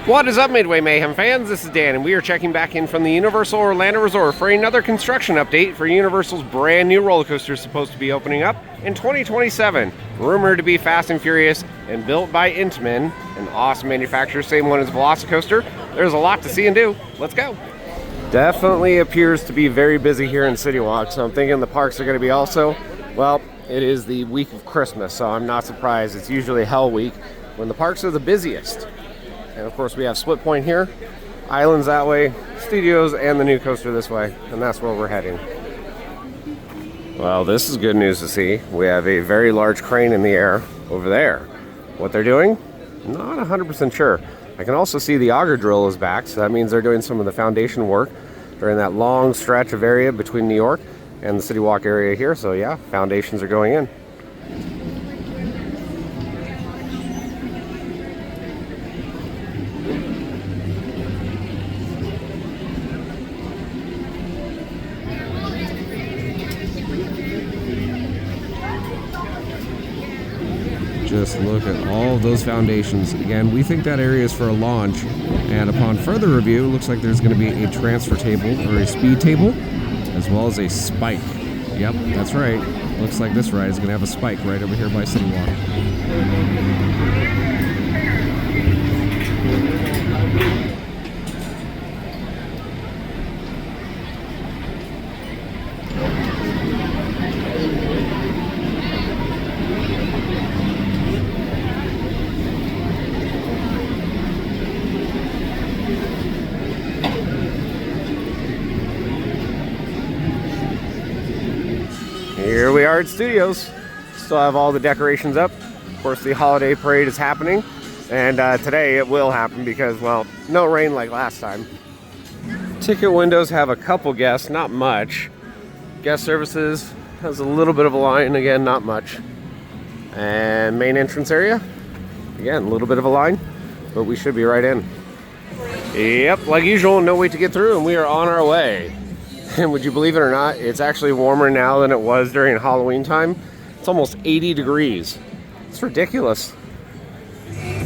What is up, Midway Mayhem fans? This is Dan, and we are checking back in from the Universal Orlando Resort for another construction update for Universal's brand new roller coaster supposed to be opening up in 2027. Rumored to be Fast and Furious and built by Intamin, an awesome manufacturer, same one as Velocicoaster. There's a lot to see and do. Let's go. Definitely appears to be very busy here in CityWalk, so I'm thinking the parks are going to be also. Well, it is the week of Christmas, so I'm not surprised. It's usually Hell Week when the parks are the busiest. And of course we have Split Point here, Islands that way, Studios, and the new coaster this way, and that's where we're heading. Well, this is good news to see. We have a very large crane in the air over there. What they're doing? Not 100% sure. I can also see the auger drill is back, so that means they're doing some of the foundation work during that long stretch of area between New York and the CityWalk area here. So yeah, foundations are going in. Just look at all of those foundations. Again, we think that area is for a launch, and upon further review, it looks like there's going to be a transfer table or a speed table, as well as a spike. Yep, that's right. Looks like this ride is going to have a spike right over here by CityWalk. Here we are at Studios. Still have all the decorations up. Of course, the holiday parade is happening, and today it will happen because, well, no rain like last time. Ticket windows have a couple guests, not much. Guest services has a little bit of a line, again, not much. And main entrance area, again, a little bit of a line, but we should be right in. Yep, like usual, no wait to get through, and we are on our way. And would you believe it or not, it's actually warmer now than it was during Halloween time. It's almost 80 degrees. It's ridiculous.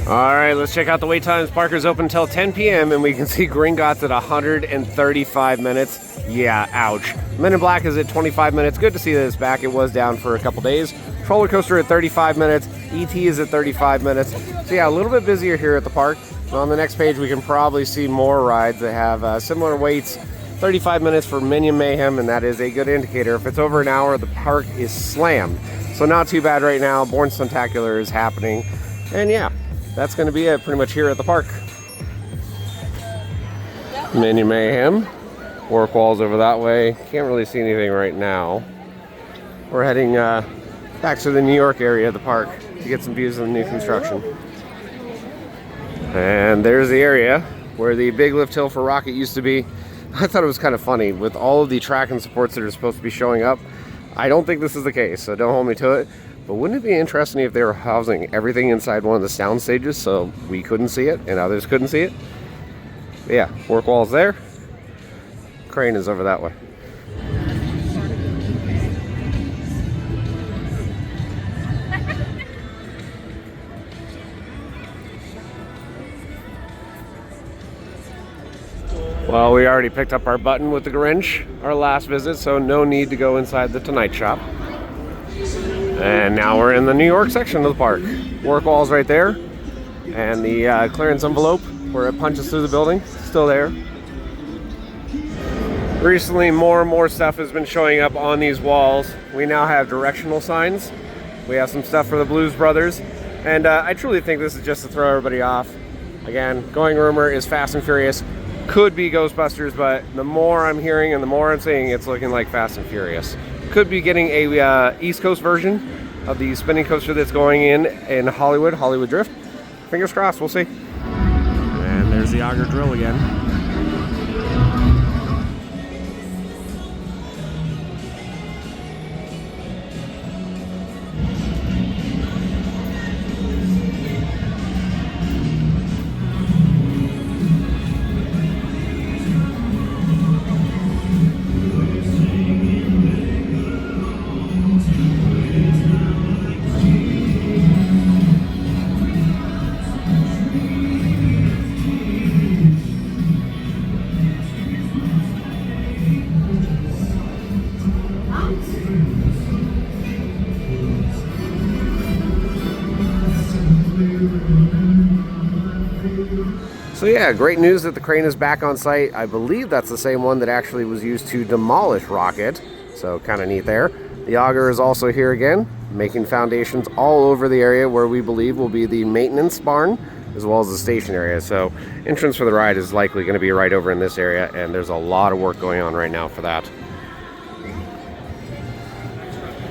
All right, let's check out the wait times. Parker's open until 10 p.m. and we can see Gringotts at 135 minutes. Yeah, ouch. Men in Black is at 25 minutes. Good to see that it's back. It was down for a couple days. Roller Coaster at 35 minutes. ET is at 35 minutes. So yeah, a little bit busier here at the park. So on the next page, we can probably see more rides that have similar waits. 35 minutes for Minion Mayhem, and that is a good indicator. If it's over an hour, the park is slammed. So not too bad right now. Born Stuntacular is happening. And yeah, that's going to be it pretty much here at the park. Minion Mayhem. Work walls over that way. Can't really see anything right now. We're heading back to the New York area of the park to get some views of the new construction. And there's the area where the big lift hill for Rocket used to be. I thought it was kind of funny with all of the track and supports that are supposed to be showing up. I don't think this is the case, so don't hold me to it. But wouldn't it be interesting if they were housing everything inside one of the sound stages so we couldn't see it and others couldn't see it? But yeah, work wall's there. Crane is over that way. Well, we already picked up our button with the Grinch, our last visit, so no need to go inside the Tonight Shop. And now we're in the New York section of the park. Work wall's right there, and the clearance envelope where it punches through the building, still there. Recently, more and more stuff has been showing up on these walls. We now have directional signs. We have some stuff for the Blues Brothers, and I truly think this is just to throw everybody off. Again, going rumor is Fast and Furious. Could be Ghostbusters, but the more I'm hearing and the more I'm seeing, it's looking like Fast and Furious. Could be getting a East Coast version of the spinning coaster that's going in Hollywood Drift. Fingers crossed, we'll see. And there's the auger drill again. So yeah, great news that the crane is back on site. I believe that's the same one that actually was used to demolish Rocket. So kind of neat there. The auger is also here again, making foundations all over the area where we believe will be the maintenance barn, as well as the station area. So entrance for the ride is likely going to be right over in this area, and there's a lot of work going on right now for that.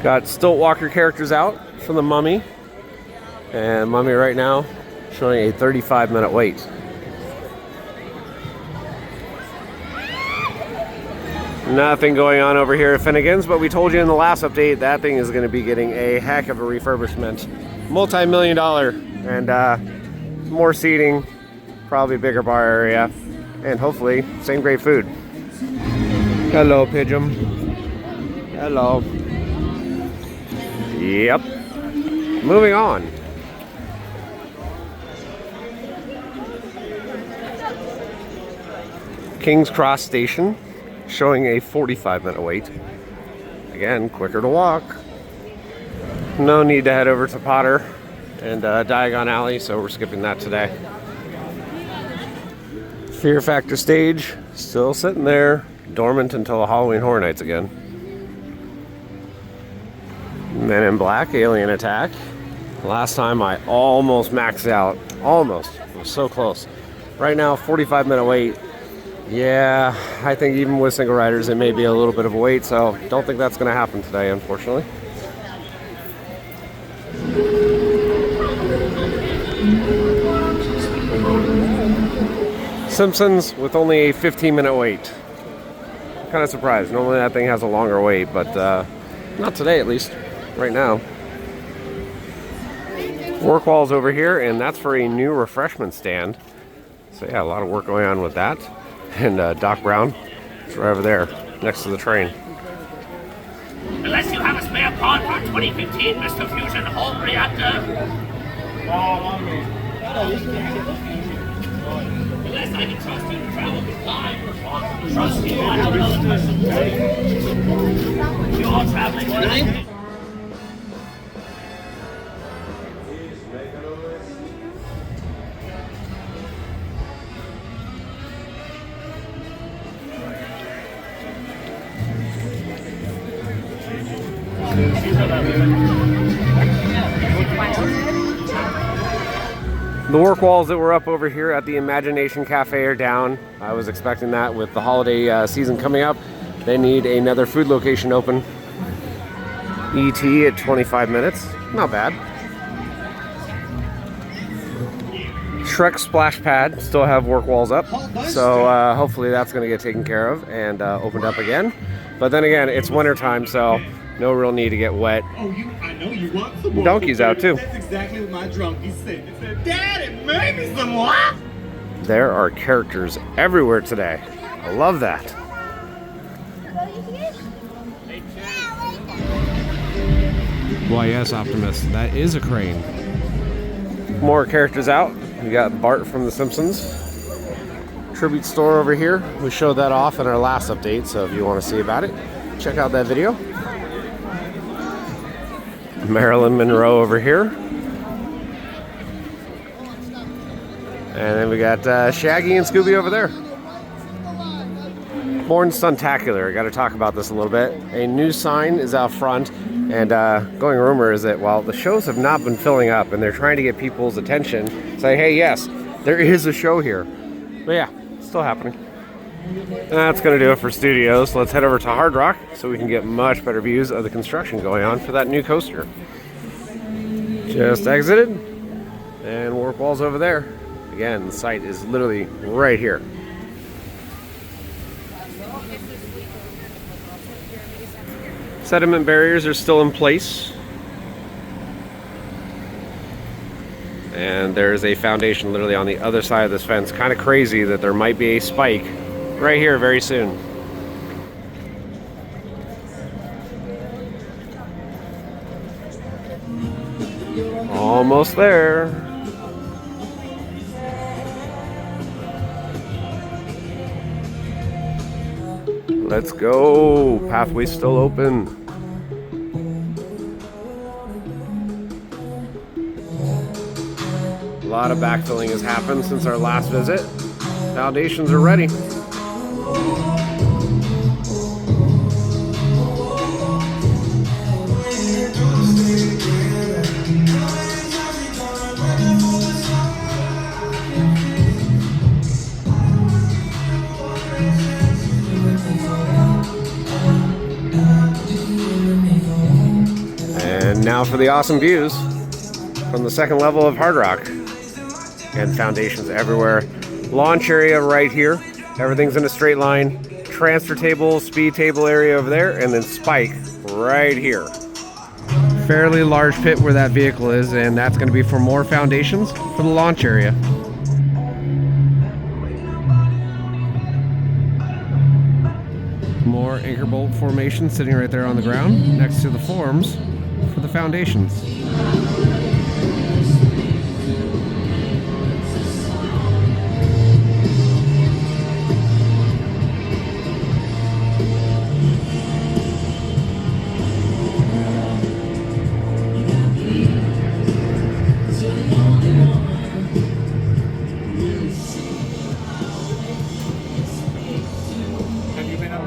Got stilt walker characters out for the Mummy, and Mummy right now showing a 35-minute wait. Nothing going on over here at Finnegan's, but we told you in the last update that thing is going to be getting a heck of a refurbishment. Multi-million-dollar, and more seating, probably bigger bar area, and hopefully same great food. Hello, Pigeon. Hello. Yep. Moving on. King's Cross Station, showing a 45-minute wait. Again, quicker to walk. No need to head over to Potter and Diagon Alley, so we're skipping that today. Fear Factor stage, still sitting there, dormant until Halloween Horror Nights again. Men in Black, Alien Attack. Last time I almost maxed out. Almost. It was so close. Right now, 45-minute wait. Yeah, I think even with single riders, it may be a little bit of a wait, so don't think that's going to happen today, unfortunately. Simpsons with only a 15-minute wait. Kind of surprised. Normally that thing has a longer wait, but not today at least, right now. Work wall's over here, and that's for a new refreshment stand. So yeah, a lot of work going on with that. And Doc Brown is right over there, next to the train. Unless you have a spare part for 2015 Mr. Fusion home reactor. Unless I can trust you to travel with time. Trust you, I have another question. You're traveling tonight. The work walls that were up over here at the Imagination Cafe are down. I was expecting that with the holiday season coming up. They need another food location open. ET at 25 minutes. Not bad. Shrek Splash Pad still have work walls up. So hopefully that's going to get taken care of and opened up again. But then again, it's winter time, so no real need to get wet. Oh, I know you want some more. Donkey's out too. That's exactly what my drunkie said. He said, Daddy, maybe some what? There are characters everywhere today. I love that. Why yes, Optimus, that is a crane. More characters out. We got Bart from The Simpsons. Tribute store over here. We showed that off in our last update, so if you want to see about it, check out that video. Marilyn Monroe over here. And then we got Shaggy and Scooby over there. Born Stuntacular. I got to talk about this a little bit. A new sign is out front, and going rumor is that while the shows have not been filling up and they're trying to get people's attention, say, hey, yes, there is a show here. But yeah, it's still happening. And that's going to do it for studios. Let's head over to Hard Rock so we can get much better views of the construction going on for that new coaster. Just exited, and work wall's over there. Again, the site is literally right here. Sediment barriers are still in place. And there's a foundation literally on the other side of this fence. Kind of crazy that there might be a spike right here very soon. Almost there. Let's go. Pathway's still open. A lot of backfilling has happened since our last visit. Foundations are ready. And now for the awesome views from the second level of Hard Rock. And foundations everywhere. Launch area right here. Everything's in a straight line. Transfer table, speed table area over there, and then spike right here. Fairly large pit where that vehicle is, and that's going to be for more foundations for the launch area. More anchor bolt formation sitting right there on the ground next to the forms for the foundations. Have you been up?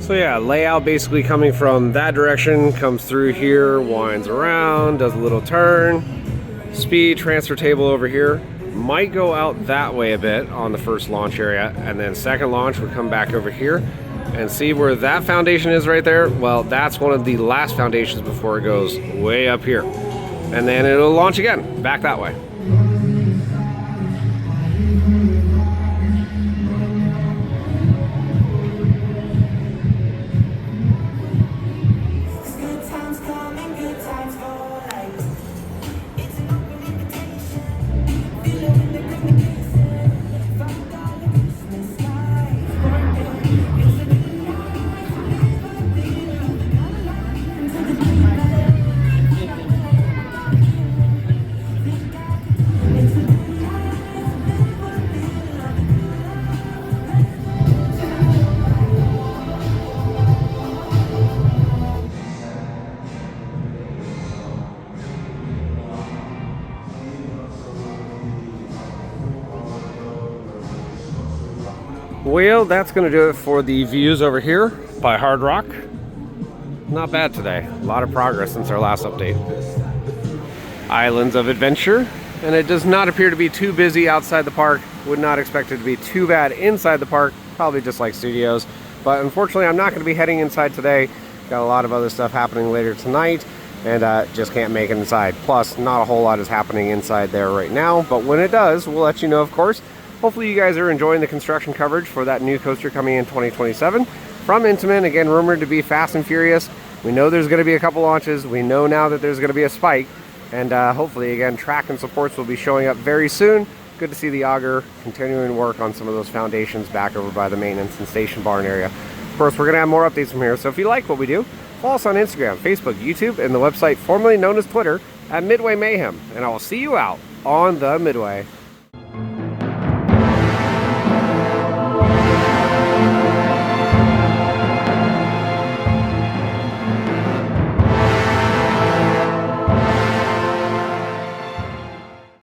So yeah, layout basically coming from that direction, comes through here, winds around, does a little turn. Speed transfer table over here. Might go out that way a bit on the first launch area, and then second launch would come back over here. And see where that foundation is right there? Well, that's one of the last foundations before it goes way up here. And then it'll launch again, back that way. Well, that's going to do it for the views over here by Hard Rock. Not bad today. A lot of progress since our last update. Islands of Adventure, and it does not appear to be too busy outside the park. Would not expect it to be too bad inside the park, probably just like studios. But unfortunately, I'm not going to be heading inside today. Got a lot of other stuff happening later tonight, and just can't make it inside. Plus, not a whole lot is happening inside there right now, but when it does, we'll let you know, of course. Hopefully you guys are enjoying the construction coverage for that new coaster coming in 2027 from Intamin. Again, rumored to be fast and furious. We know there's going to be a couple launches. We know now that there's going to be a spike. And hopefully, again, track and supports will be showing up very soon. Good to see the auger continuing work on some of those foundations back over by the maintenance and station barn area. Of course, we're going to have more updates from here. So if you like what we do, follow us on Instagram, Facebook, YouTube, and the website formerly known as Twitter at Midway Mayhem. And I will see you out on the Midway.